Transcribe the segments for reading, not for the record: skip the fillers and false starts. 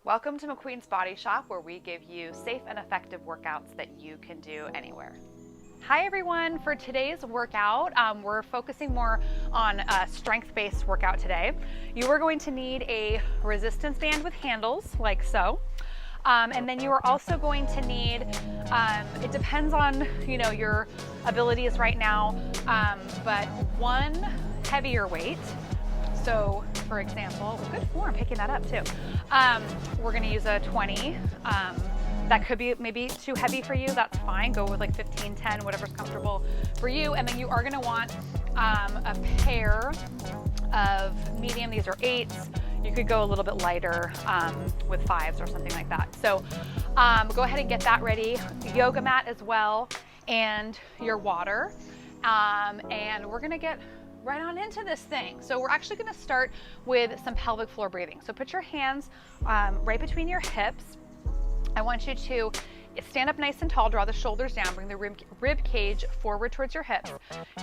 Welcome to McQueen's Body Shop, where we give you safe and effective workouts that you can do anywhere. Hi everyone, for today's workout, we're focusing more on a strength-based workout today. You are going to need a resistance band with handles, like so. And then you are also going to need, it depends on, your abilities right now, but one heavier weight. So for example, good form, picking that up too. We're gonna use a 20. That could be maybe too heavy for you, that's fine. Go with like 15, 10, whatever's comfortable for you. And then you are gonna want a pair of medium, these are 8s. You could go a little bit lighter with 5s or something like that. So go ahead and get that ready. Yoga mat as well, and your water. And we're gonna get right on into this thing. So we're actually gonna start with some pelvic floor breathing. So put your hands right between your hips. I want you to stand up nice and tall, draw the shoulders down, bring the rib cage forward towards your hips.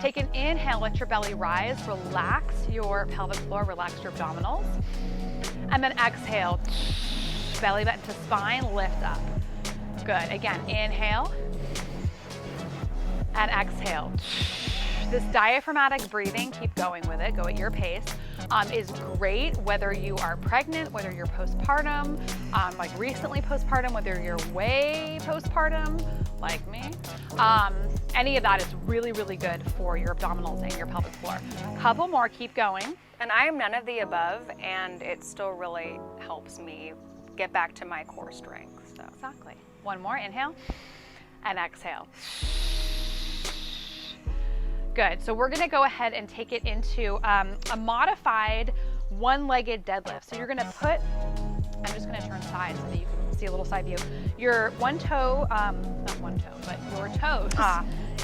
Take an inhale, let your belly rise, relax your pelvic floor, relax your abdominals. And then exhale, belly button to spine, lift up. Good, again, inhale and exhale. This diaphragmatic breathing, keep going with it, go at your pace, is great whether you are pregnant, whether you're postpartum, like recently postpartum, whether you're way postpartum, like me. Any of that is really, really good for your abdominals and your pelvic floor. Couple more, keep going. And I am none of the above, and it still really helps me get back to my core strength. So. Exactly. One more, inhale and exhale. Good, so we're gonna go ahead and take it into a modified one-legged deadlift. So you're gonna put, I'm just gonna turn side so that you can see a little side view. Your one toe, not one toe, but your toes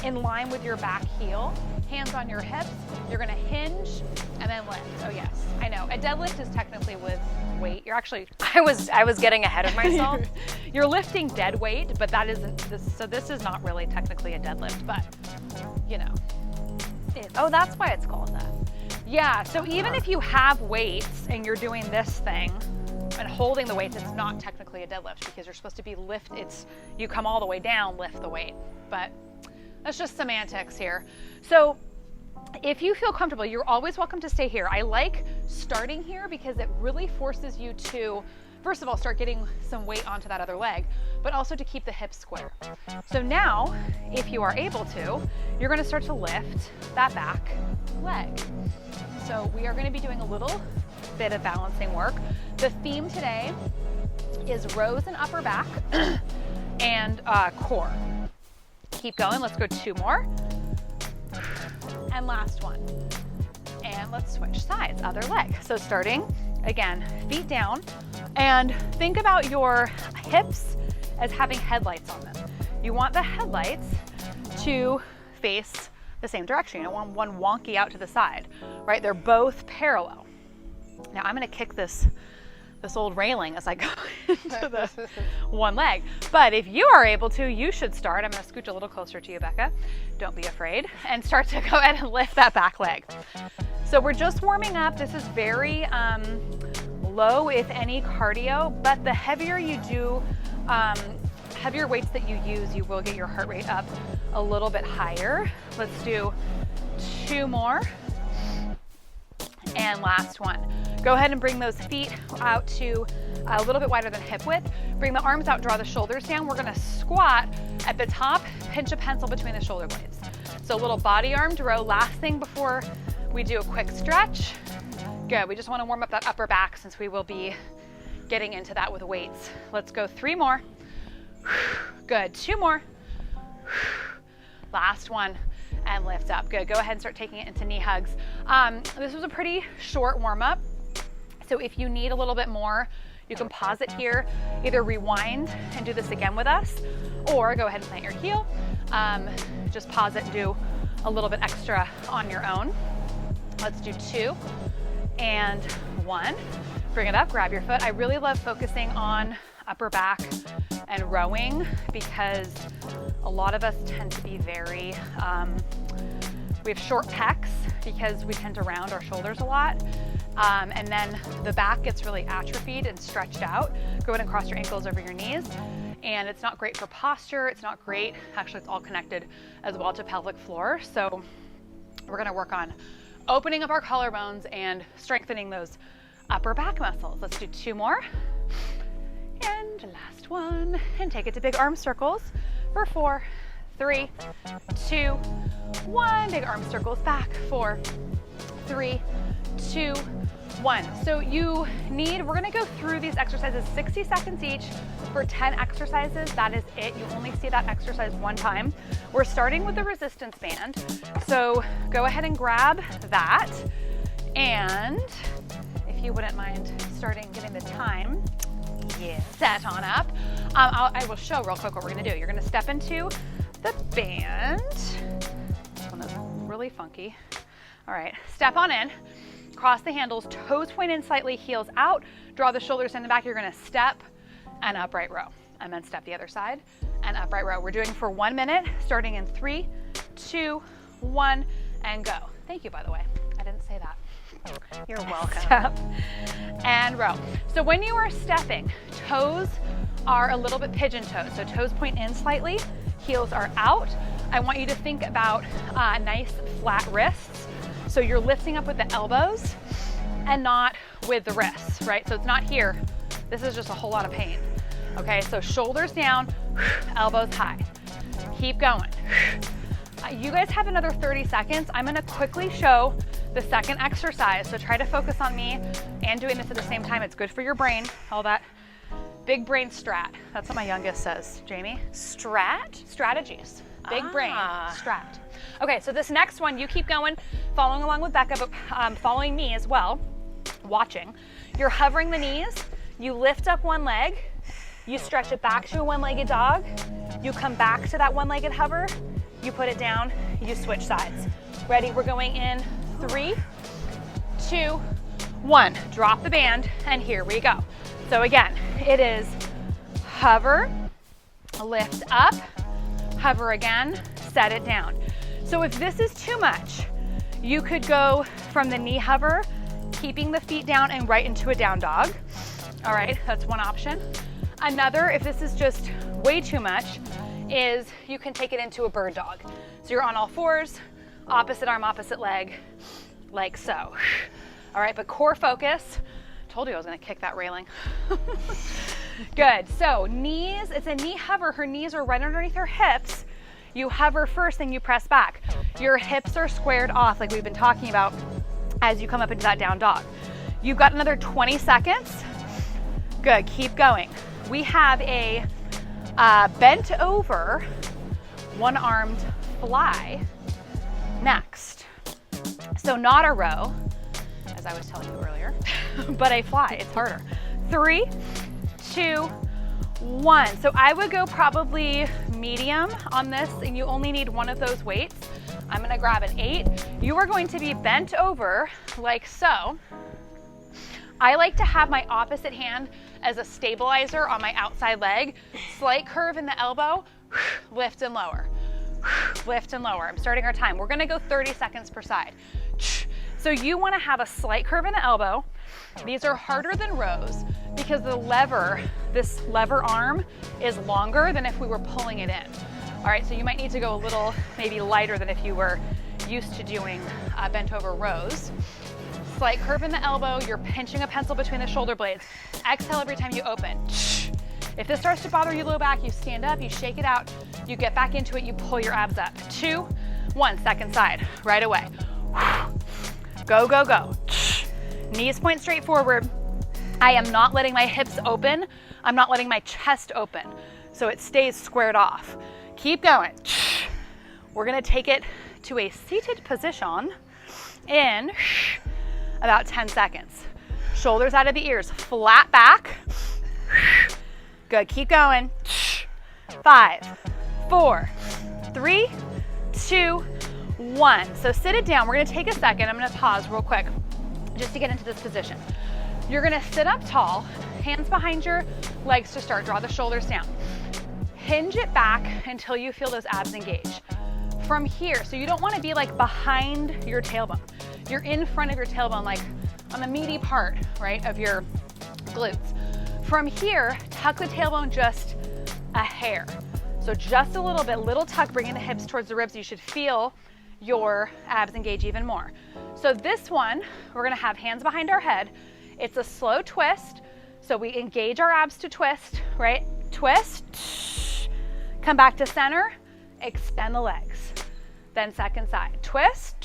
in line with your back heel, hands on your hips. You're gonna hinge and then lift. Oh yes, I know. A deadlift is technically with weight. You're actually, I was getting ahead of myself. You're lifting dead weight, but that isn't, so this is not really technically a deadlift, but Oh, that's why it's called that. Yeah, so even if you have weights and you're doing this thing and holding the weights, it's not technically a deadlift because you're supposed to be you come all the way down, lift the weight, but that's just semantics here. So if you feel comfortable, you're always welcome to stay here. I like starting here because it really forces you to, first of all, start getting some weight onto that other leg, but also to keep the hips square. So now, if you are able to, you're gonna start to lift that back leg. So we are gonna be doing a little bit of balancing work. The theme today is rows and upper back and core. Keep going, let's go 2 more. And last one. And let's switch sides, other leg. So starting, again, feet down, and think about your hips as having headlights on them. You want the headlights to face the same direction. You don't want one wonky out to the side, right? They're both parallel. Now I'm gonna kick this old railing as I go into the one leg. But if you are able to, you should start. I'm gonna scooch a little closer to you, Becca. Don't be afraid. And start to go ahead and lift that back leg. So we're just warming up. This is very low, if any, cardio, but the heavier you do, heavier weights that you use, you will get your heart rate up a little bit higher. Let's do 2 more. And last one. Go ahead and bring those feet out to a little bit wider than hip width. Bring the arms out, draw the shoulders down. We're gonna squat at the top, pinch a pencil between the shoulder blades. So a little body arm row. Last thing before we do a quick stretch. Good, we just wanna warm up that upper back since we will be getting into that with weights. Let's go 3 more. Good, 2 more. Last one. And lift up. Good, go ahead and start taking it into knee hugs. This was a pretty short warm up. So if you need a little bit more, you can pause it here, either rewind and do this again with us, or go ahead and plant your heel. Just pause it and do a little bit extra on your own. Let's do 2 and 1. Bring it up, grab your foot. I really love focusing on upper back and rowing because a lot of us tend to be very, we have short pecs because we tend to round our shoulders a lot. And then the back gets really atrophied and stretched out. Go ahead and cross your ankles over your knees. And it's not great for posture. It's not great. Actually, it's all connected as well to pelvic floor. So we're gonna work on opening up our collarbones and strengthening those upper back muscles. Let's do 2 more. And last one. And take it to big arm circles for 4, 3, 2, 1. Big arm circles back. 4, 3, 2, 1. So we're gonna go through these exercises 60 seconds each for 10 exercises. That is it. You only see that exercise 1 time. We're starting with the resistance band. So go ahead and grab that. And if you wouldn't mind getting the time set on up, I will show real quick what we're gonna do. You're gonna step into the band. This one is really funky. All right, step on in. Cross the handles, toes point in slightly, heels out, draw the shoulders in the back. You're gonna step and upright row, and then step the other side and upright row. We're doing for 1 minute, starting in 3, 2, 1, and go. Thank you, by the way. I didn't say that. You're welcome. Step and row. So when you are stepping, toes are a little bit pigeon toes. So toes point in slightly, heels are out. I want you to think about nice flat wrists. So you're lifting up with the elbows and not with the wrists, right? So it's not here. This is just a whole lot of pain. Okay, so shoulders down, elbows high. Keep going. You guys have another 30 seconds. I'm gonna quickly show the second exercise. So try to focus on me and doing this at the same time. It's good for your brain, all that big brain strat. That's what my youngest says, Jamie. Strat? Strategies. Big brain strat. Okay, so this next one, you keep going, following along with Becca, but following me as well, watching. You're hovering the knees, you lift up one leg, you stretch it back to a one-legged dog, you come back to that one-legged hover, you put it down, you switch sides. Ready? We're going in 3, 2, 1. Drop the band, and here we go. So again, it is hover, lift up, hover again, set it down. So if this is too much, you could go from the knee hover, keeping the feet down and right into a down dog. All right, that's one option. Another, if this is just way too much, is you can take it into a bird dog. So you're on all fours, opposite arm, opposite leg, like so. All right, but core focus. Told you I was gonna kick that railing. Good, so knees, it's a knee hover. Her knees are right underneath her hips. You hover first, then you press back. Your hips are squared off like we've been talking about as you come up into that down dog. You've got another 20 seconds. Good, keep going. We have a bent over, one-armed fly next. So not a row, as I was telling you earlier, but a fly, it's harder. 3, 2, 1. So I would go probably medium on this, and you only need one of those weights. I'm gonna grab an 8. You are going to be bent over like so. I like to have my opposite hand as a stabilizer on my outside leg. Slight curve in the elbow, lift and lower, lift and lower. I'm starting our time. We're gonna go 30 seconds per side. So you wanna have a slight curve in the elbow. These are harder than rows because the lever, this lever arm is longer than if we were pulling it in. All right, so you might need to go a little maybe lighter than if you were used to doing bent over rows. Slight curve in the elbow, you're pinching a pencil between the shoulder blades. Exhale every time you open. If this starts to bother you low back, you stand up, you shake it out, you get back into it, you pull your abs up. 2, 1, second side, right away. Go, go, go. Knees point straight forward. I am not letting my hips open. I'm not letting my chest open. So it stays squared off. Keep going. We're gonna take it to a seated position in about 10 seconds. Shoulders out of the ears, flat back. Good, keep going. 5, 4, 3, 2, 1. So sit it down. We're gonna take a second. I'm gonna pause real quick just to get into this position. You're gonna sit up tall, hands behind your legs to start. Draw the shoulders down. Hinge it back until you feel those abs engage. From here, so you don't wanna be like behind your tailbone. You're in front of your tailbone, like meaty part, right, of your glutes. From here, tuck the tailbone just a hair. So just a little bit, little tuck, bringing the hips towards the ribs. You should feel your abs engage even more. So this one, we're gonna have hands behind our head. It's a slow twist. So we engage our abs to twist, right? Twist, come back to center, extend the legs. Then second side, twist,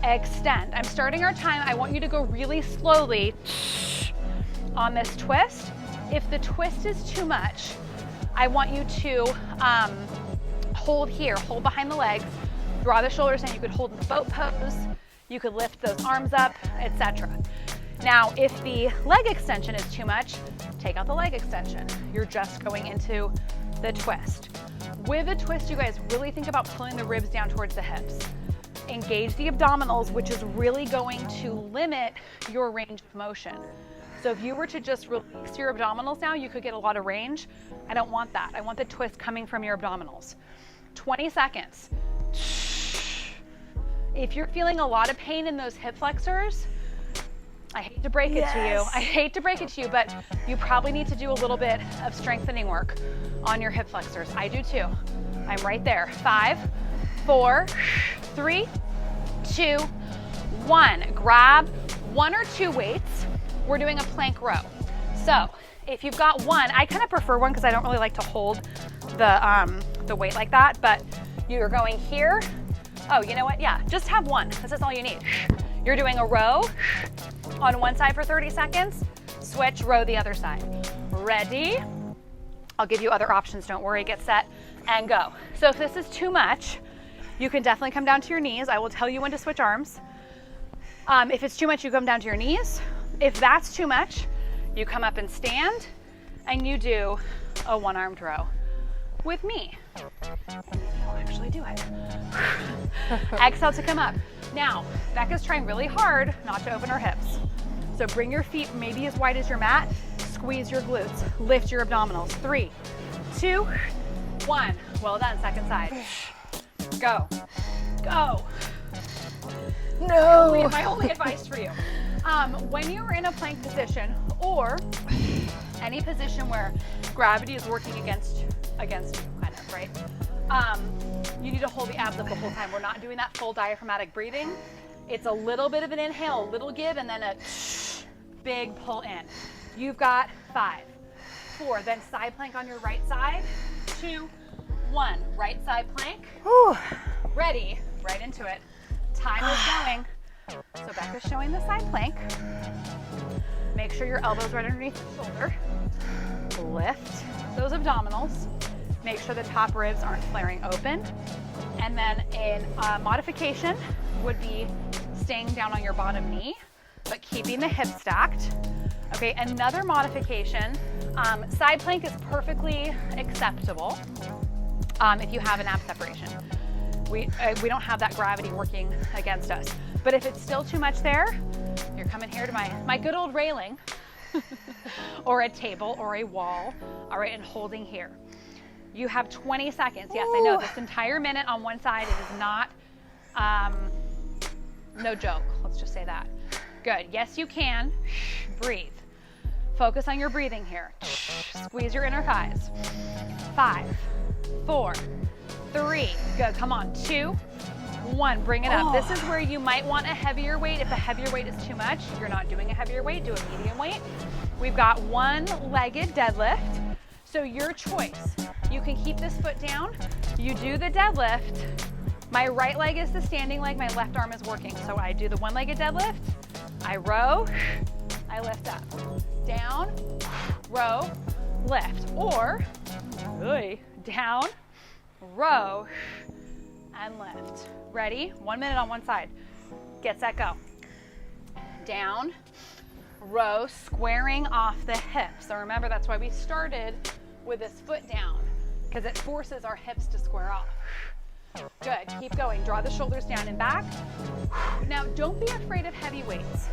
extend. I'm starting our time. I want you to go really slowly on this twist. If the twist is too much, I want you to hold here, hold behind the legs, draw the shoulders in. You could hold in the boat pose, you could lift those arms up, etc. Now, if the leg extension is too much, take out the leg extension. You're just going into the twist. With a twist, you guys really think about pulling the ribs down towards the hips. Engage the abdominals, which is really going to limit your range of motion. So if you were to just release your abdominals now, you could get a lot of range. I don't want that. I want the twist coming from your abdominals. 20 seconds. If you're feeling a lot of pain in those hip flexors, I hate to break it to you. I hate to break it to you, but you probably need to do a little bit of strengthening work on your hip flexors. I do too. I'm right there. 5, 4, 3, 2, 1. Grab 1 or 2 weights. We're doing a plank row. So if you've got one, I kind of prefer one because I don't really like to hold the weight like that, but you're going here. Oh, you know what? Yeah, just have one. This is all you need. You're doing a row on one side for 30 seconds, switch, row the other side. Ready? I'll give you other options, don't worry, get set and go. So if this is too much, you can definitely come down to your knees. I will tell you when to switch arms. If it's too much, you come down to your knees. If that's too much, you come up and stand and you do a one-armed row with me. I'll actually do it. Exhale to come up. Now, Becca's trying really hard not to open her hips. So bring your feet maybe as wide as your mat, squeeze your glutes, lift your abdominals. 3, 2, 1. Well done, second side. Go, go. No. My only advice for you, when you're in a plank position or any position where gravity is working against you, kind of, right? You need to hold the abs up the whole time. We're not doing that full diaphragmatic breathing. It's a little bit of an inhale, a little give, and then a big pull in. You've got 5, 4, then side plank on your right side. 2, 1, right side plank. Whew. Ready, right into it. Time is going. So Becca's showing the side plank. Make sure your elbow's right underneath the shoulder. Lift those abdominals. Make sure the top ribs aren't flaring open. And then in modification would be staying down on your bottom knee, but keeping the hips stacked. Okay, another modification, side plank is perfectly acceptable if you have an ab separation. We don't have that gravity working against us. But if it's still too much there, you're coming here to my good old railing or a table or a wall, all right, and holding here. You have 20 seconds. Yes, I know this entire minute on one side, it is not, no joke. Let's just say that. Good. Yes, you can. Breathe. Focus on your breathing here. Squeeze your inner thighs. 5, 4, 3. Good. Come on. 2, 1. Bring it up. This is where you might want a heavier weight. If the heavier weight is too much, you're not doing a heavier weight, do a medium weight. We've got one-legged deadlift. So your choice. You can keep this foot down. You do the deadlift. My right leg is the standing leg. My left arm is working. So I do the one-legged deadlift. I row. I lift up. Down, row, lift. Or down, row, and lift. Ready? 1 minute on one side. Get set, go. Down, row, squaring off the hips. So remember, that's why we started with this foot down, because it forces our hips to square off. Good, keep going. Draw the shoulders down and back. Now, don't be afraid of heavy weights.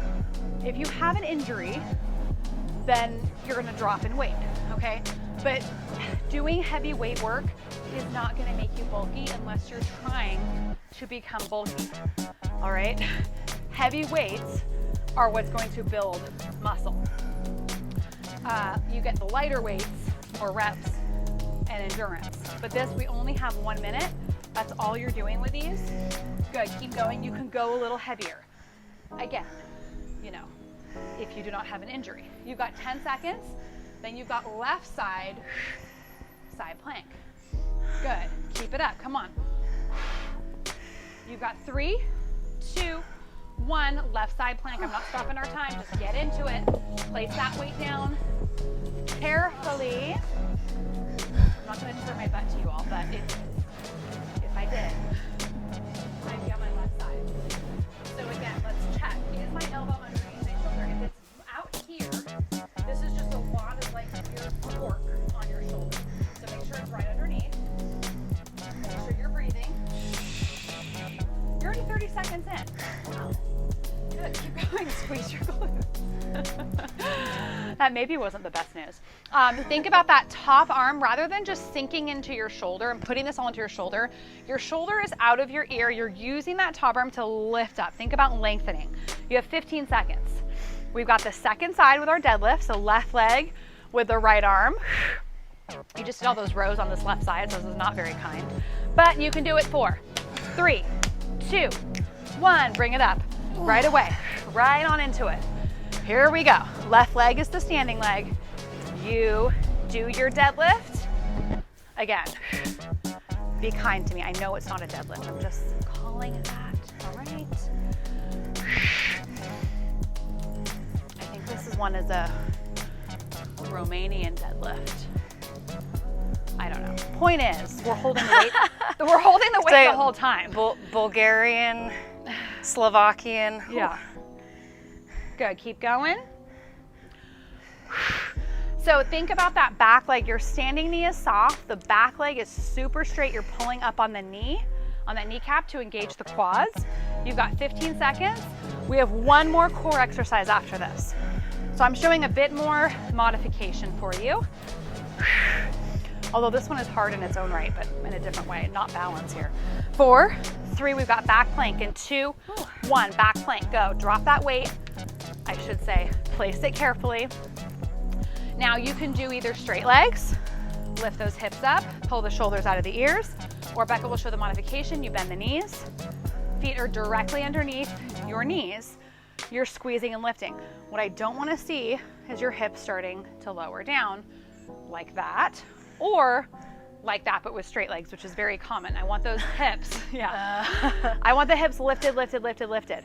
If you have an injury, then you're gonna drop in weight, okay? But doing heavy weight work is not gonna make you bulky unless you're trying to become bulky, all right? Heavy weights are what's going to build muscle. You get the lighter weights, more reps, and endurance. But this, we only have 1 minute. That's all you're doing with these. Good, keep going. You can go a little heavier. Again, you know, if you do not have an injury. You've got 10 seconds, then you've got left side, side plank. Good, keep it up, come on. You've got 3, 2, 1, left side plank. I'm not stopping our time, just get into it. Place that weight down carefully. I'm not gonna turn my butt to you all, but if I did, I'd be on my left side. So again, let's check. Is my elbow underneath my shoulder? If it's out here, this is just a lot of like your torque on your shoulder. So make sure it's right underneath. Make sure you're breathing. You're already 30 seconds in. Wow. Good, keep going, squeeze your glutes. That maybe wasn't the best news. Think about that top arm, rather than just sinking into your shoulder and putting this all into your shoulder is out of your ear. You're using that top arm to lift up. Think about lengthening. You have 15 seconds. We've got the second side with our deadlift, so left leg with the right arm. You just did all those rows on this left side, so this is not very kind. But you can do it 4, 3, 2, 1, bring it up. Right away, right on into it. Here we go. Left leg is the standing leg. You do your deadlift. Again, be kind to me. I know it's not a deadlift. I'm just calling it that. All right. I think this is one as a Romanian deadlift. I don't know. Point is, we're holding the weight. We're holding the weight the whole time. Bulgarian, Slovakian. Yeah. Good, keep going. So think about that back leg. Your standing knee is soft. The back leg is super straight. You're pulling up on the knee, on that kneecap to engage the quads. You've got 15 seconds. We have one more core exercise after this. So I'm showing a bit more modification for you. Although this one is hard in its own right, but in a different way, not balance here. 4, 3, we've got back plank, and 2, 1, back plank, go. Drop that weight. I should say, place it carefully. Now you can do either straight legs, lift those hips up, pull the shoulders out of the ears, or Becca will show the modification. You bend the knees, feet are directly underneath your knees. You're squeezing and lifting. What I don't want to see is your hips starting to lower down like that, or like that, but with straight legs, which is very common. I want those hips, I want the hips lifted, lifted, lifted, lifted.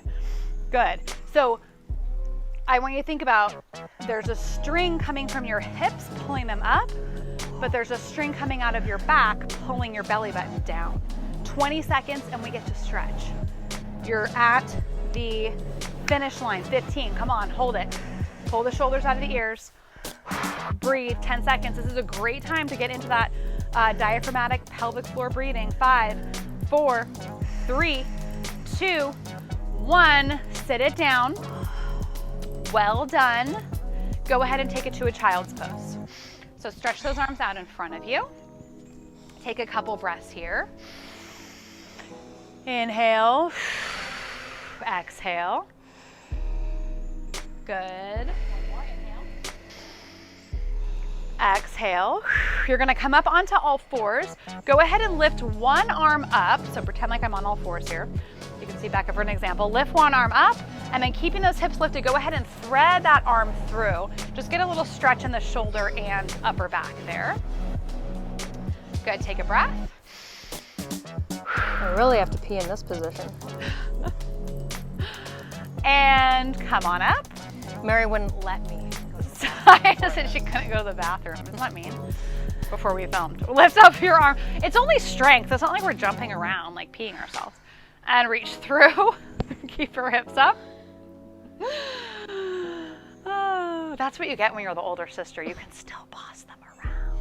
Good. So I want you to think about, there's a string coming from your hips, pulling them up, but there's a string coming out of your back, pulling your belly button down. 20 seconds and we get to stretch. You're at the finish line. 15, come on, hold it. Pull the shoulders out of the ears. Breathe, 10 seconds. This is a great time to get into that diaphragmatic pelvic floor breathing. 5, 4, 3, 2, 1. Sit it down. Well done. Go ahead and take it to a child's pose. So stretch those arms out in front of you. Take a couple breaths here. Inhale. Exhale. Good. Exhale. You're gonna come up onto all fours. Go ahead and lift one arm up. So pretend like I'm on all fours here. You can see Becca for an example. Lift one arm up, and then keeping those hips lifted, go ahead and thread that arm through. Just get a little stretch in the shoulder and upper back there. Good, take a breath. I really have to pee in this position. And come on up. Mary wouldn't let me. I said she couldn't go to the bathroom. Isn't that mean? Before we filmed. Lift up your arm. It's only strength. It's not like we're jumping around, like peeing ourselves. And reach through. Keep your hips up. Oh, that's what you get when you're the older sister. You can still boss them around.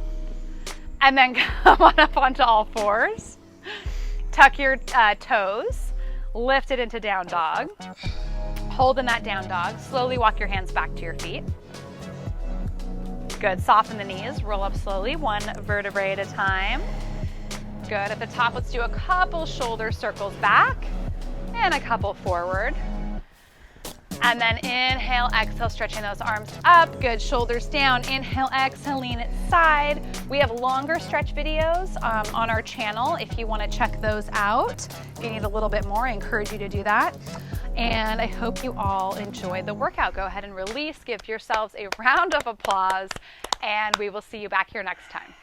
And then come on up onto all fours. Tuck your toes. Lift it into down dog. Hold in that down dog. Slowly walk your hands back to your feet. Good. Soften the knees. Roll up slowly, one vertebrae at a time. Good. At the top, let's do a couple shoulder circles back and a couple forward. And then inhale, exhale, stretching those arms up. Good, shoulders down. Inhale, exhale, lean it side. We have longer stretch videos on our channel if you want to check those out. If you need a little bit more, I encourage you to do that. And I hope you all enjoyed the workout. Go ahead and release. Give yourselves a round of applause, and we will see you back here next time.